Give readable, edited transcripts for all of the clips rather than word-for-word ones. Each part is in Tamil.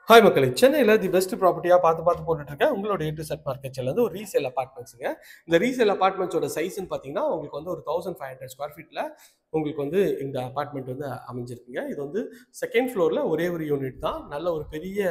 ஹாய் மக்களே, சென்னையில் தி பெஸ்ட் ப்ராப்பர்ட்டியாக பார்த்து போட்டுட்டு இருக்கேன். உங்களோட A to Z market channel ஒரு ரீசேல் அப்பார்ட்மெண்ட்ஸுங்க. இந்த ரீசேல் அப்பார்ட்மெண்ட்ஸோட சைஸ்ன்னு பார்த்தீங்கன்னா உங்களுக்கு வந்து ஒரு 1500 ஸ்கொயர் ஃபீட்டில் உங்களுக்கு வந்து இந்த அப்பார்ட்மெண்ட் வந்து அமைஞ்சிருக்குங்க. இது வந்து செகண்ட் ஃப்ளோரில் ஒரே ஒரு யூனிட் தான். நல்ல ஒரு பெரிய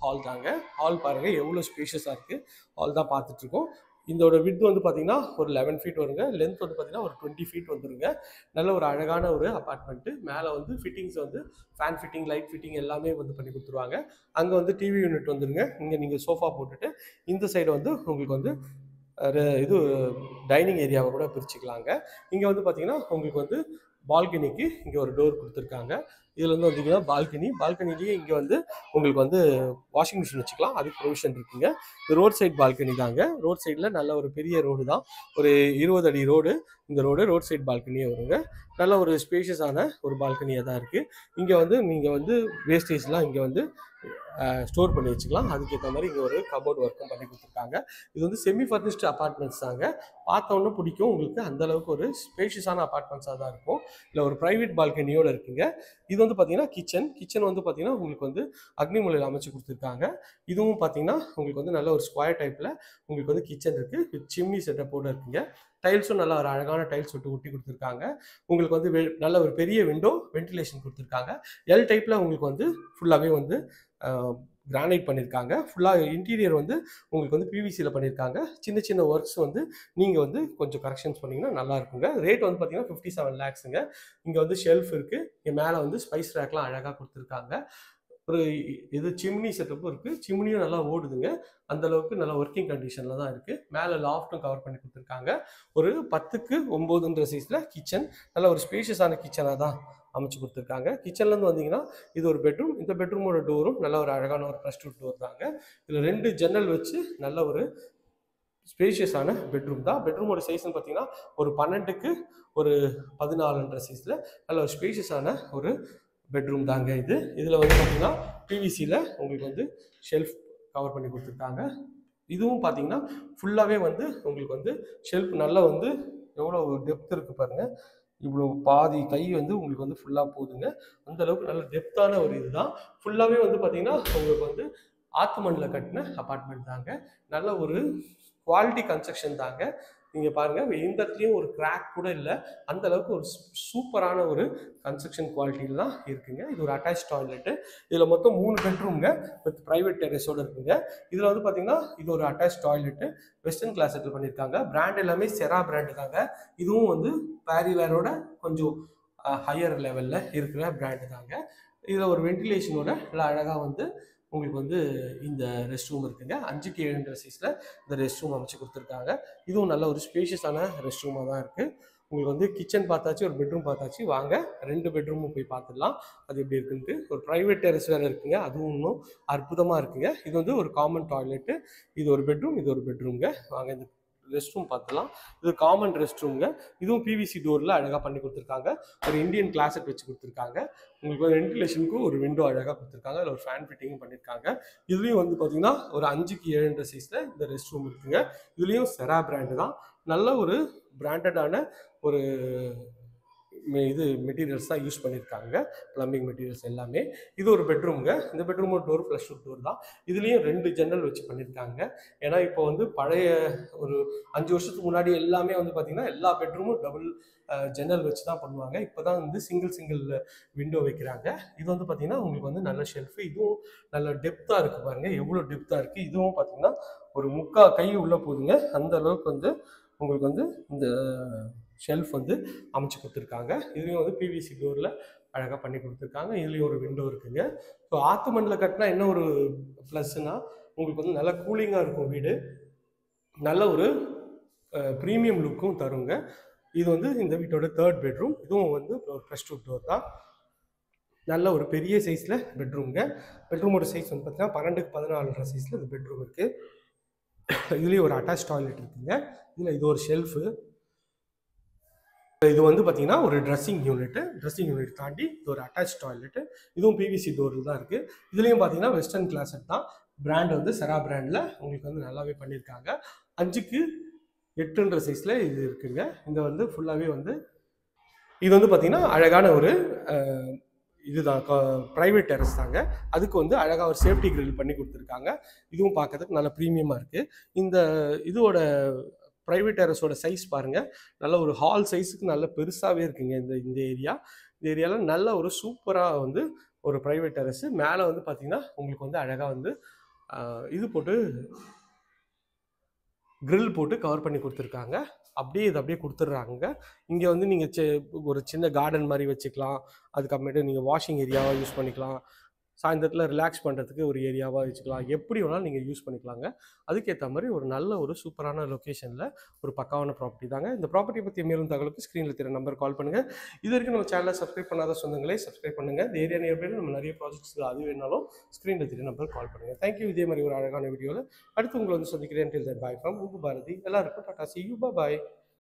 ஹால் தாங்க. ஹால் பாருங்கள் எவ்வளோ ஸ்பேஷியஸாக இருக்குது. ஹால் தான் பார்த்துட்ருக்கோம். இதோட விட்த் வந்து பார்த்தீங்கன்னா ஒரு 11 ஃபீட் வருங்க. லென்த் வந்து பார்த்தீங்கன்னா ஒரு 20 ஃபீட் வந்துருங்க. நல்ல ஒரு அழகான ஒரு அப்பார்ட்மெண்ட்டு. மேலே வந்து ஃபிட்டிங்ஸ் வந்து ஃபேன் ஃபிட்டிங், லைட் ஃபிட்டிங் எல்லாமே வந்து பண்ணி கொடுத்துருவாங்க. அங்கே வந்து டிவி யூனிட் வந்துருங்க. இங்கே நீங்கள் சோஃபா போட்டுட்டு இந்த சைடு வந்து உங்களுக்கு வந்து இது டைனிங் ஏரியாவை கூட பிரிச்சுக்கலாங்க. இங்கே வந்து பார்த்தீங்கன்னா உங்களுக்கு வந்து பால்கனிக்கு இங்கே ஒரு டோர் கொடுத்துருக்காங்க. இதில் வந்து வந்தீங்கன்னா பால்கனிலேயே இங்கே வந்து உங்களுக்கு வந்து வாஷிங் மிஷின் வச்சுக்கலாம். அதுக்கு ப்ரொவிஷன் இருக்குங்க. இது ரோட் சைட் பால்கனி தாங்க. ரோட் சைடில் நல்ல ஒரு பெரிய ரோடு தான். ஒரு 20 அடி ரோடு. இந்த ரோட் சைட் பால்கனியே வருங்க. நல்ல ஒரு ஸ்பேஷியஸான ஒரு பால்கனியாக தான் இருக்குது. இங்கே வந்து நீங்கள் வந்து வேஸ்டேஜ்லாம் இங்கே வந்து ஸ்டோர் பண்ணி வச்சுக்கலாம். அதுக்கேற்ற மாதிரி இங்கே ஒரு கபோர்ட் ஒர்க்கும் பண்ணி கொடுத்துருக்காங்க. இது வந்து செமி ஃபர்னிஷ்டு அப்பார்ட்மெண்ட்ஸ் தாங்க. பார்த்தோன்னே பிடிக்கும் உங்களுக்கு. அந்தளவுக்கு ஒரு ஸ்பேஷியஸான அப்பார்ட்மெண்ட்ஸாக தான் இருக்கும். இல்லை ஒரு ப்ரைவேட் பால்கனியோடு இருக்குங்க. இது வந்து பார்த்தீங்கன்னா கிச்சன் வந்து பார்த்தீங்கன்னா உங்களுக்கு வந்து அக்னி மூலையில் அமைச்சு கொடுத்துருக்காங்க. இதுவும் பார்த்தீங்கன்னா உங்களுக்கு வந்து நல்ல ஒரு ஸ்கொயர் டைப்பில் உங்களுக்கு வந்து கிச்சன் இருக்குது. வித் சிம்னி செட்டப்போடு இருக்குங்க. டைல்ஸும் நல்லா ஒரு அழகான டைல்ஸ் ஒட்டி கொடுத்துருக்காங்க. உங்களுக்கு வந்து நல்ல ஒரு பெரிய விண்டோ வென்டிலேஷன் கொடுத்துருக்காங்க. எல் டைப்பில் உங்களுக்கு வந்து ஃபுல்லாகவே வந்து கிரானைட் பண்ணியிருக்காங்க. ஃபுல்லாக இன்டீரியர் வந்து உங்களுக்கு வந்து பிவிசியில் பண்ணியிருக்காங்க. சின்ன ஒர்க்ஸ் வந்து நீங்கள் வந்து கொஞ்சம் கரெக்ஷன்ஸ் பண்ணிங்கன்னா நல்லா இருக்குங்க. ரேட் வந்து பார்த்தீங்கன்னா 57 lakhsங்க. இங்கே வந்து ஷெல்ஃப் இருக்குது. இங்கே மேலே வந்து ஸ்பைஸ் ரேக்லாம் அழகாக கொடுத்துருக்காங்க. ஒரு இது சிம்னி செட்டப்பும் இருக்குது. சிம்னியும் நல்லா ஓடுதுங்க. அந்தளவுக்கு நல்லா ஒர்க்கிங் கண்டிஷனில் தான் இருக்குது. மேலே லாஃப்ட்டும் கவர் பண்ணி கொடுத்துருக்காங்க. ஒரு 10க்கு 9ன்ற சைஸில் கிச்சன். நல்ல ஒரு ஸ்பேஷியஸான கிச்சனாக தான் அமைச்சு கொடுத்துருக்காங்க. கிச்சன்லேருந்து வந்தீங்கன்னா இது ஒரு பெட்ரூம். இந்த பெட்ரூமோட டோரும் நல்ல ஒரு அழகான ஒரு ப்ளஸ் டோர் தாங்க. இதில் 2 ஜன்னல் வச்சு நல்ல ஒரு ஸ்பேஷியஸான பெட்ரூம் தான். பெட்ரூமோட சைஸ்ன்னு பார்த்தீங்கன்னா ஒரு 12க்கு ஒரு 14ன்ற சைஸில் நல்ல ஒரு ஸ்பேஷியஸான ஒரு பெட்ரூம் தாங்க இது. இதில் வந்து பார்த்தீங்கன்னா பிவிசியில் உங்களுக்கு வந்து ஷெல்ஃப் கவர் பண்ணி கொடுத்துருக்காங்க. இதுவும் பார்த்தீங்கன்னா ஃபுல்லாகவே வந்து உங்களுக்கு வந்து ஷெல்ஃப் நல்லா வந்து எவ்வளோ டெப்த் இருக்குது பாருங்கள். இவ்வளோ பாதி கை வந்து உங்களுக்கு வந்து ஃபுல்லாக போகுதுங்க. அந்தளவுக்கு நல்ல டெப்த்தான ஒரு இது தான். ஃபுல்லாகவே வந்து பார்த்தீங்கன்னா உங்களுக்கு வந்து ஆத்து மண்ணில் கட்டின அப்பார்ட்மெண்ட் தாங்க. நல்ல ஒரு குவாலிட்டி கன்ஸ்ட்ரக்ஷன் தாங்க. நீங்கள் பாருங்கள் எந்த இடத்துலையும் ஒரு கிராக் கூட இல்லை. அந்தளவுக்கு ஒரு சூப்பரான ஒரு கன்ஸ்ட்ரக்ஷன் குவாலிட்டியில் தான் இருக்குங்க. இது ஒரு அட்டாச் டாய்லெட்டு. இதில் மொத்தம் 3 பெட்ரூம்ங்க வித் ப்ரைவேட் டெரஸோடு இருக்குங்க. இதில் வந்து பார்த்தீங்கன்னா இது ஒரு அட்டாச் டாய்லெட்டு. வெஸ்டர்ன் கிளாஸ் செட்டில் பண்ணியிருக்காங்க. பிராண்ட் எல்லாமே செரா பிராண்டு தாங்க. இதுவும் வந்து பேரிவேரோட கொஞ்சம் ஹையர் லெவலில் இருக்கிற பிராண்டு தாங்க. இதில் ஒரு வென்டிலேஷனோட நல்லா அழகாக வந்து உங்களுக்கு வந்து இந்த ரெஸ்ட் ரூம் இருக்குங்க. 5க்கு 7ன்ற சைஸில் இந்த ரெஸ்ட் ரூம் அமைச்சு கொடுத்துருக்காங்க. இதுவும் நல்ல ஒரு ஸ்பேஷியஸான ரெஸ்ட் ரூமாக தான் இருக்குது. உங்களுக்கு வந்து கிச்சன் பார்த்தாச்சு, ஒரு பெட்ரூம் பார்த்தாச்சு. வாங்க 2 பெட்ரூமும் போய் பார்த்துடலாம் அது எப்படி இருக்குன்ட்டு. ஒரு ப்ரைவேட் டெரஸ் வேறு இருக்குங்க. அதுவும் இன்னும் அற்புதமாக இருக்குங்க. இது வந்து ஒரு காமன் டாய்லெட்டு. இது ஒரு பெட்ரூம், இது ஒரு பெட்ரூம்ங்க. வாங்க இந்த ரெஸ்ட் ரூம் பார்த்துலாம். இது காமன் ரெஸ்ட் ரூம்ங்க. இதுவும் பிவிசி டோரில் அழகாக பண்ணி கொடுத்துருக்காங்க. ஒரு இந்தியன் கிளாஸட் வச்சு கொடுத்துருக்காங்க. உங்களுக்கு ஒரு வென்டிலேஷனுக்கு ஒரு விண்டோ அழகாக கொடுத்துருக்காங்க. அதில் ஒரு ஃபேன் ஃபிட்டிங்கும் பண்ணியிருக்காங்க. இதுலேயும் வந்து பார்த்தீங்கன்னா ஒரு 5க்கு 7ன்ற சைஸில் இந்த ரெஸ்ட் ரூம் இருக்குங்க. இதுலேயும் செரா பிராண்டு தான். நல்ல ஒரு பிராண்டடான ஒரு இது மெட்டீரியல்ஸ் தான் யூஸ் பண்ணியிருக்காங்க. ப்ளம்பிங் மெட்டீரியல்ஸ் எல்லாமே. இது ஒரு பெட்ரூம்ங்க. இந்த பெட்ரூமோட டோர் ஃப்ளஷ் டோர் தான். இதுலேயும் 2 ஜன்னல் வச்சு பண்ணியிருக்காங்க. ஏன்னா இப்போ வந்து பழைய ஒரு 5 வருஷத்துக்கு முன்னாடி எல்லாமே வந்து பார்த்தீங்கன்னா எல்லா பெட்ரூமும் டபுள் ஜன்னல் வச்சு தான் பண்ணுவாங்க. இப்போ தான் வந்து சிங்கிள் விண்டோ வைக்கிறாங்க. இது வந்து பார்த்தீங்கன்னா உங்களுக்கு வந்து நல்ல ஷெல்ஃபு. இதுவும் நல்ல டெப்த்தாக இருக்குது பாருங்கள். எவ்வளோ டெப்த்தாக இருக்குது. இதுவும் பார்த்தீங்கன்னா ஒரு 3/4 கை உள்ளே போகுதுங்க. அந்த அளவுக்கு வந்து உங்களுக்கு வந்து இந்த ஷெல்ஃப் வந்து அமைச்சு கொடுத்துருக்காங்க. இதுலேயும் வந்து பிவிசி டோரில் அழகாக பண்ணி கொடுத்துருக்காங்க. இதுலேயும் ஒரு விண்டோ இருக்குங்க. ஸோ ஆத்து மண்ணில் கட்டினா என்ன ஒரு ப்ளஸ்னால் உங்களுக்கு வந்து நல்லா கூலிங்காக இருக்கும் வீடு. நல்ல ஒரு ப்ரீமியம் லுக்கும் தருங்க. இது வந்து இந்த வீட்டோட 3rd பெட்ரூம். இதுவும் வந்து ஒரு ஃப்ளஷ் டோர் தான். நல்ல ஒரு பெரிய சைஸில் பெட்ரூம்ங்க. பெட்ரூமோட சைஸ் வந்து பார்த்தீங்கன்னா 12க்கு 14ன்ற சைஸில் இந்த பெட்ரூம் இருக்குது. இதுலேயும் ஒரு அட்டாச் டாய்லெட் இருக்குங்க. இதில் இது ஒரு ஷெல்ஃபு. இது வந்து பார்த்தீங்கன்னா ஒரு ட்ரெஸ்ஸிங் யூனிட் தாண்டி இது ஒரு அட்டாச் டாய்லெட்டு. இதுவும் பிவிசி டோரில் தான் இருக்குது. இதுலேயும் பார்த்தீங்கன்னா வெஸ்டர்ன் கிளாஸட் தான். பிராண்ட் வந்து செரா பிராண்டில் உங்களுக்கு வந்து நல்லாவே பண்ணியிருக்காங்க. 5க்கு 8ன்ற சைஸில் இது இருக்குங்க. இந்த வந்து ஃபுல்லாகவே வந்து இது வந்து பார்த்தீங்கன்னா அழகான ஒரு இதுதான் ப்ரைவேட் டெரஸ் தாங்க. அதுக்கு வந்து அழகாக ஒரு சேஃப்டி கிரில் பண்ணி கொடுத்துருக்காங்க. இதுவும் பார்க்கறதுக்கு நல்ல ப்ரீமியமாக இருக்குது. இந்த இதோட ப்ரைவேட் டெரஸோட சைஸ் பாருங்கள், நல்ல ஒரு ஹால் சைஸுக்கு நல்ல பெருசாகவே இருக்குங்க. இந்த ஏரியாவில் நல்ல ஒரு சூப்பராக வந்து ஒரு ப்ரைவேட் டெரஸு. மேலே வந்து பார்த்தீங்கன்னா உங்களுக்கு வந்து அழகாக வந்து இது போட்டு கிரில் போட்டு கவர் பண்ணி கொடுத்துருக்காங்க. இது அப்படியே கொடுத்துட்றாங்க. இங்கே வந்து நீங்கள் ஒரு சின்ன கார்டன் மாதிரி வச்சுக்கலாம். அதுக்கப்புறமேட்டு நீங்கள் வாஷிங் ஏரியாவாக யூஸ் பண்ணிக்கலாம். சாயந்தரத்தில் ரிலாக்ஸ் பண்ணுறதுக்கு ஒரு ஏரியாவாக வச்சுக்கலாம். எப்படி வேணாலும் நீங்கள் யூஸ் பண்ணிக்கலாங்க. அதுக்கேற்ற மாதிரி ஒரு நல்ல ஒரு சூப்பரான லொக்கேஷனில் ஒரு பக்காவான ப்ராப்பர்ட்டி தாங்க. இந்த ப்ராப்பர்ட்டியை பற்றி மேலும் தகவலுக்கு ஸ்க்ரீனில் தெரிய நம்பர் கால் பண்ணுங்கள். இது வரைக்கும் நம்ம சேனலை சப்ஸ்கிரைப் பண்ணாத சொந்தங்களே சப்ஸ்கிரைப் பண்ணுங்கள். இந்த ஏரியா நியர்பையில் நம்ம நிறைய ப்ராஜெக்ட்ஸ் அது வேணாலும் ஸ்க்ரீனில் தெரிய நம்பர் கால் பண்ணுங்கள். தேங்க்யூ. இதே மாதிரி ஒரு அழகான வீடியோவில் அடுத்து உங்களை வந்து சந்திக்கிறேன். டில் தென் பாய் ஃப்ரம் உங்கள் பாரதி. எல்லாருக்கும் Tata, see you, bye bye.